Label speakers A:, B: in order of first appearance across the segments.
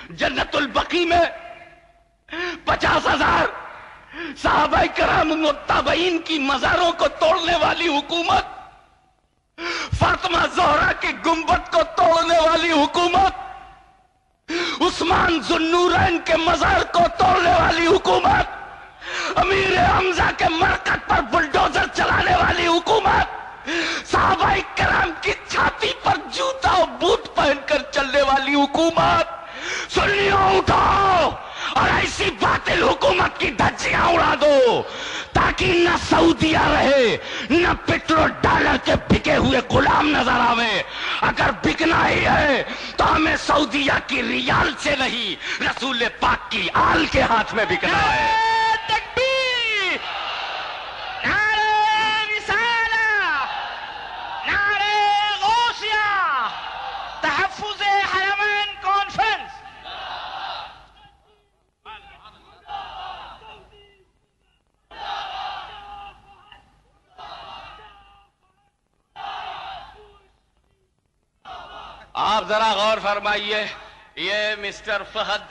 A: जन्नत उल बकी में 50,000 साहबा करम मुत्तबईन की मज़ारों को तोड़ने वाली हुकूमत, फातिमा ज़ोहरा की गुंबद को तोड़ने वाली हुकूमत, उस्मान ज़ुन्नूरैन के मज़ार को तोड़ने वाली हुकूमत, अमीर हमजा के मरकत पर बुलडोजर चलाने वाली हुकूमत, साहबा करम की छाती पर जूता और बूट पहनकर चलने वाली हुकूमत, सुन्नियों उठाओ और ऐसी बातिल हुकूमत की धज्जियां उड़ा दो ताकि न सऊदिया रहे न पेट्रो डॉलर के बिके हुए गुलाम नजर आवे। अगर बिकना ही है तो हमें सऊदिया की रियाल से नहीं, रसूल पाक की आल के हाथ में बिकना है।
B: तकबीर, नारे रिसाला, नारे गौसिया, तहफ्फुज़ हरमैन कॉन्फ्रेंस।
A: आप जरा गौर फरमाइए, ये मिस्टर फहद,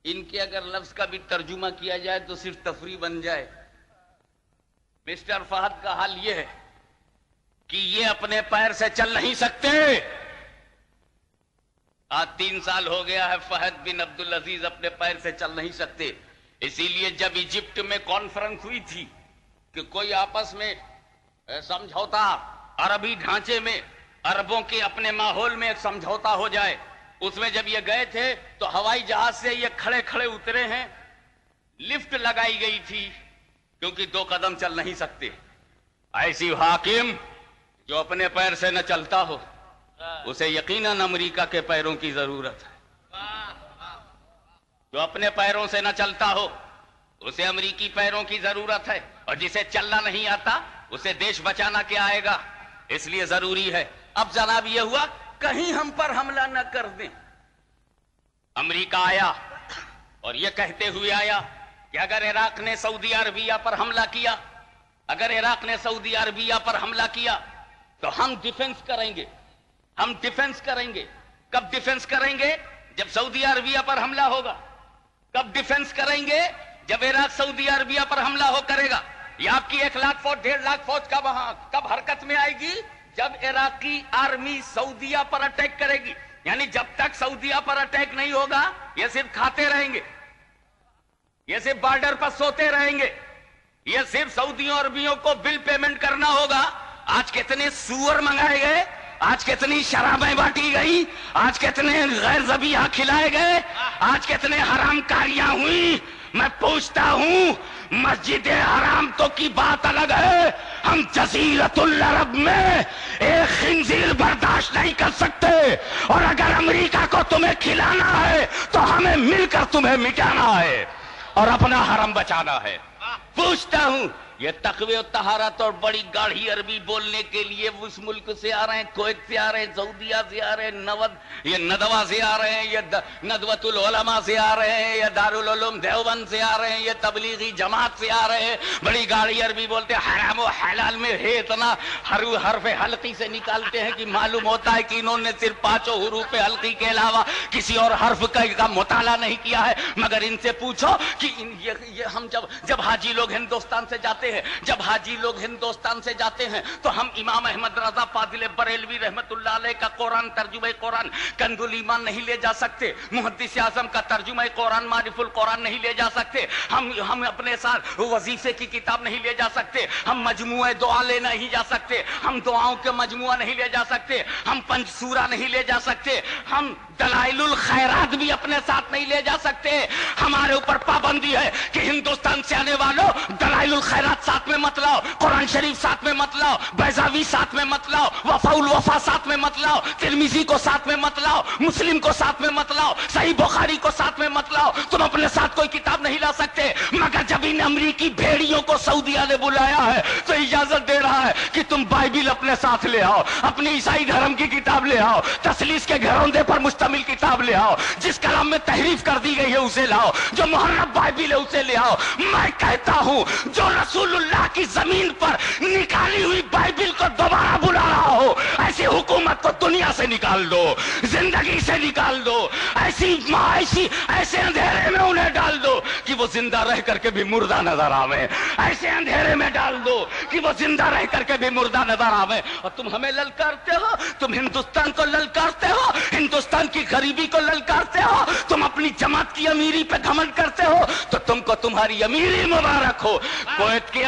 A: इनके अगर लफ्ज का भी तर्जुमा किया जाए तो सिर्फ तफरी बन जाए। मिस्टर फहद का हाल ये है कि ये अपने पैर से चल नहीं सकते। आज 3 साल हो गया है फहद बिन अब्दुल अजीज अपने पैर से चल नहीं सकते। इसीलिए जब इजिप्ट में कॉन्फ्रेंस हुई थी कि कोई आपस में समझौता, अरबी ढांचे में, अरबों के अपने माहौल में एक समझौता हो जाए, उसमें जब ये गए थे तो हवाई जहाज से ये खड़े खड़े उतरे हैं, लिफ्ट लगाई गई थी क्योंकि 2 कदम चल नहीं सकते। ऐसी हाकिम जो अपने पैर से न चलता हो उसे यकीनन अमेरिका के पैरों की जरूरत है। जो अपने पैरों से न चलता हो उसे अमेरिकी पैरों की जरूरत है, और जिसे चलना नहीं आता उसे देश बचाना क्या आएगा। इसलिए जरूरी है। अब जनाब ये हुआ कहीं हम पर हमला न कर दें। अमेरिका आया और ये कहते हुए आया कि अगर इराक ने सऊदी अरबिया पर हमला किया, अगर इराक ने सऊदी अरबिया पर हमला किया तो हम डिफेंस करेंगे, हम डिफेंस करेंगे। कब डिफेंस करेंगे? जब सऊदी अरबिया पर हमला होगा। कब डिफेंस करेंगे? जब इराक सऊदी अरबिया पर हमला हो करेगा। ये आपकी 1 लाख फौज, 1.5 लाख फौज कब हरकत में आएगी? जब इराकी आर्मी सऊदिया पर अटैक करेगी। यानी जब तक सऊदिया पर अटैक नहीं होगा ये सिर्फ खाते रहेंगे, ये सिर्फ बॉर्डर पर सोते रहेंगे, ये सिर्फ सऊदियों अरबियों को बिल पेमेंट करना होगा। आज कितने सूअर मंगाए गए, आज कितनी शराबें बांटी गई, आज कितने गैर ज़बीहा खिलाए गए, आज कितने हरामकारियां हुई। मैं पूछता हूं, मस्जिद हराम तो की बात अलग है, हम जज़ीरतुल अरब में एक खिंजीर बर्दाश्त नहीं कर सकते। और अगर अमेरिका को तुम्हें खिलाना है तो हमें मिलकर तुम्हें मिटाना है और अपना हरम बचाना है। पूछता हूं, ये तकवे और तहारत और बड़ी गाढ़ी अरबी बोलने के लिए उस मुल्क से आ रहे हैं, कुवैत से आ रहे हैं, सऊदिया से आ रहे हैं, नदवा से आ रहे हैं, ये नदवतुल उलमा से आ रहे हैं, ये दारुल उलूम देवबंद से आ रहे हैं, ये तबलीगी जमात से आ रहे हैं, बड़ी गाढ़ी अरबी बोलते हैं। हराम और हलाल में है इतना हर्फ हल्की से निकालते हैं कि मालूम होता है कि इन्होंने सिर्फ 5 हुरूफ हल्की के अलावा किसी और हर्फ का मुताला नहीं किया है। मगर इनसे पूछो कि ये हम जब हाजी लोग हिंदुस्तान से जाते हैं, जब हाजी लोग हिंदुस्तान से जाते हैं तो हम इमाम अहमद रजा फाजिल बरेलवी रहमतुल्लाह अलैह का कुरान, तर्जुमे कुरान कंजुल ईमान नहीं ले जा सकते, मुहद्दिस आज़म का तर्जुमा कुरान मारिफुल कुरान नहीं ले जा सकते, हम अपने साथ वजीफे की किताब नहीं ले जा सकते, हम मजमुए दुआ ले नहीं जा सकते, हम दुआओं के मजमुआ नहीं ले जा सकते, हम पंचसूरा नहीं ले जा सकते, हम दलाइलुल खैरात भी अपने साथ नहीं ले जा सकते। हमारे ऊपर पाबंदी है कि हिंदुस्तान से आने वालों दलाइलुल खैरात साथ में मत लाओ, कुरान शरीफ साथ में मत लाओ, बैजावी साथ में मत लाओ, वफाउल वफा साथ में मत लाओ, तिरमिजी को साथ में मत लाओ, मुस्लिम को साथ में मत लाओ, सही बुखारी को साथ में मत लाओ। तुम अपने साथ कोई किताब नहीं ला सकते। मगर जब इन अमरीकी भेड़ियों को सऊदिया ने बुलाया है तो इजाजत दे रहा है कि तुम बाइबिल अपने साथ ले आओ, अपनी ईसाई धर्म की किताब ले आओ, तसलीस के घरौंदे पर मुश्तमिल किताब ले आओ, जिस कलाम में तहरीफ कर दी गई है उसे लाओ, जो मुहर्रफ बाइबिल है उसे ले आओ। मैं कहता हूं जो रसूलुल्लाह की जमीन पर निकाली हुई बाइबिल को दोबारा बुला रहा हो, ایسی حکومت کو دنیا سے نکال دو, زندگی سے نکال دو, ایسے اندھیرے میں انہیں ڈال دو کہ وہ زندہ رہ کر کے بھی مردہ نظر آویں, ایسے اندھیرے میں ڈال دو کہ وہ زندہ رہ کر کے بھی مردہ نظر آویں. اور تم ہمیں للکارتے ہو, تم ہندوستان کو للکارتے ہو, ہندوستان کی غریبی کو للکارتے ہو, تم اپنی جماعت کی امیری پہ گھمنڈ کرتے ہو, تو تم کو تمہاری امیری مبارک ہو. کویت کے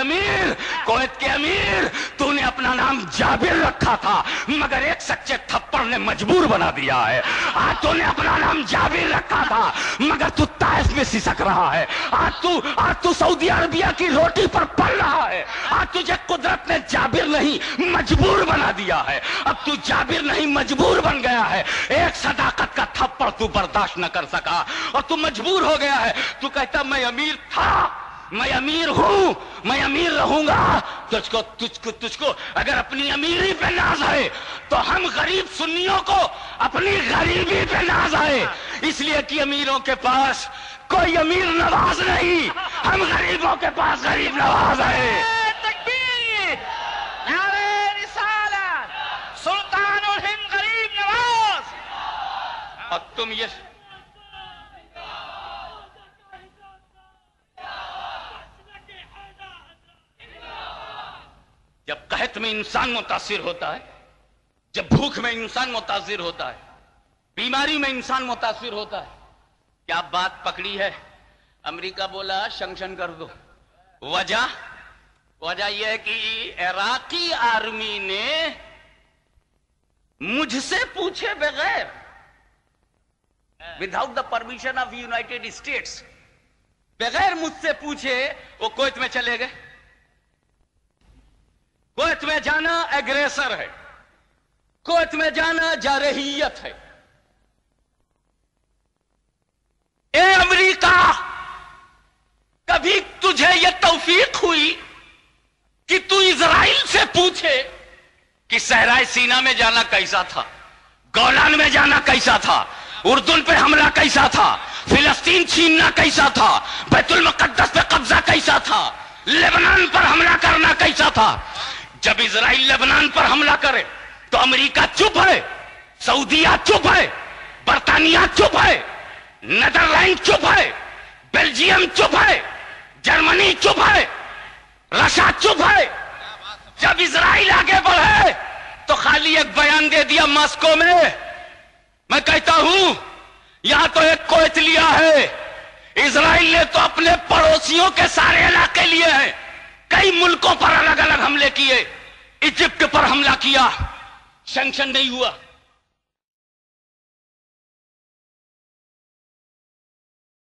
A: امیر تو نے اپنا نام جابر رکھا تھا, مگر ایک سچے تھپڑ نے مجبور بنا دیا ہے. آج تو نے اپنا نام جابر رکھا تھا, مگر تو طائف میں سسک رہا ہے. آج تو سعودی عربیہ کی روٹی پر پل رہا ہے. آج تجھے قدرت نے جابر نہیں مجبور بنا دیا ہے. اب تو جابر نہیں مجبور بن گیا ہے. ایک صداقت کا تھپڑ تو برداشت نہ کر سکا اور تو مجبور ہو گیا ہے. تو کہتا میں امیر تھا, میں امیر ہوں, میں امیر رہوں گا. تجھ کو اگر اپنی امیری پہ ناز ہے تو ہم غریب سنیوں کو اپنی غریبی پہ ناز ہے, اس لیے کہ امیروں کے پاس کوئی امیر نواز نہیں, ہم غریبوں کے پاس غریب نواز ہے.
B: تکبیر, نعرہ رسالت, سلطان الہند غریب نواز.
A: اور تم یہ جب قحط میں انسان متاثر ہوتا ہے, جب بھوک میں انسان متاثر ہوتا ہے, بیماری میں انسان متاثر ہوتا ہے, کیا بات پکڑی ہے؟ امریکہ بولا سینکشن کر دو. وجہ یہ ہے کہ عراقی آرمی نے مجھ سے پوچھے بغیر, without the permission of United States, بغیر مجھ سے پوچھے وہ کویت میں چلے گئے. کویت میں جانا ایگریسر ہے, کویت میں جانا جارحیت ہے. اے امریکہ, کبھی تجھے یہ توفیق ہوئی کہ تو اسرائیل سے پوچھے کہ صحرائے سینا میں جانا کیسا تھا, گولان میں جانا کیسا تھا, اردن پہ حملہ کیسا تھا, فلسطین چھیننا کیسا تھا, بیت المقدس پہ قبضہ کیسا تھا, لبنان پر حملہ کرنا کیسا تھا. جب اسرائیل لبنان پر حملہ کرے تو امریکہ چپ ہے, سعودیہ چپ ہے, برطانیہ چپ ہے, نیدرلینڈ چپ ہے, بیلجیم چپ ہے, جرمنی چپ ہے, رشیا چپ ہے. جب اسرائیل آگے بڑھے تو خالی ایک بیان دے دیا ماسکو میں کہتا ہوں یہاں تو ایک کویت لیا ہے, اسرائیل نے تو اپنے پڑوسیوں کے سارے علاقے لیے ہیں, کئی ملکوں پر الگ الگ حملے کیے, ایجپٹ پر حملہ کیا, سینکشن نہیں ہوا.